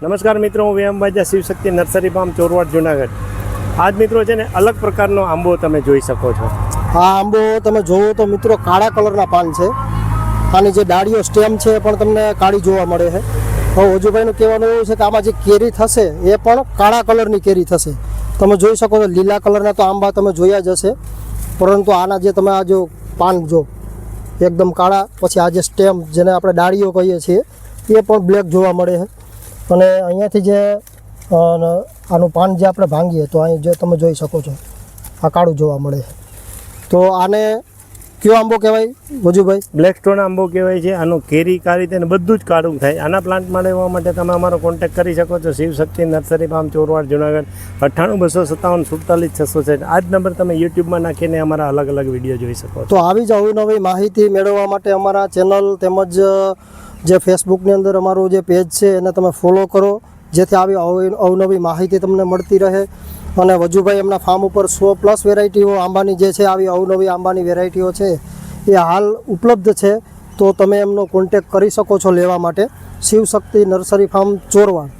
નમસ્કાર મિત્રો, હું વ્યામબાજા શિવશક્તિ નર્સરી ફાર્મ ચોરવાડ જુનાગઢ. આજ મિત્રો છે ને અલગ પ્રકારનો આંબો તમે જોઈ શકો છો. આ આંબો તમે જોવો તો મિત્રો કાળા કલરના પાન છે. આની જે ડાળીઓ સ્ટેમ છે એ પણ તમને કાળી જોવા મળે છે. હવે વજુભાઈનું કહેવાનું એવું છે કે આમાં જે કેરી થશે એ પણ કાળા કલરની કેરી થશે. તમે જોઈ શકો છો લીલા કલરના તો આંબા તમે જોયા જ હશે, પરંતુ આના જે તમે આ જો પાન જો એકદમ કાળા, પછી આ જે સ્ટેમ જેને આપણે ડાળીઓ કહીએ છીએ એ પણ બ્લેક જોવા મળે છે. અને અહીંયાથી જે આનું પાન જે આપણે ભાંગીએ તો અહીં જે તમે જોઈ શકો છો આ કાળું જોવા મળે છે. તો આને કયો આંબો કહેવાય વજુભાઈ? બ્લેક સ્ટોન આંબો કહેવાય છે. આનું કેરી કાળી તેને બધું જ કાળું થાય. આના પ્લાન્ટ મળવા માટે તમે અમારો કોન્ટેક્ટ કરી શકો છો. Shivshakti nursery farm Chorwad Junagadh 98-257-47-660. આ જ નંબર તમે યુટ્યુબમાં નાખીને અમારા અલગ અલગ વિડીયો જોઈ શકો છો. તો આવી જ અવનવી માહિતી મેળવવા માટે અમારા ચેનલ તેમજ જે ફેસબુકની અંદર અમારું જે પેજ છે એને તમે ફોલો કરો, જેથી આવી અવનવી માહિતી તમને મળતી રહે. અને વજુભાઈ એમના ફાર્મ ઉપર 100+ વેરાયટીઓ આંબાની જે છે આવી અવનવી આંબાની વેરાયટીઓ છે એ હાલ ઉપલબ્ધ છે. તો તમે એમનો કોન્ટેક કરી શકો છો લેવા માટે. Shivshakti nursery farm Chorwad.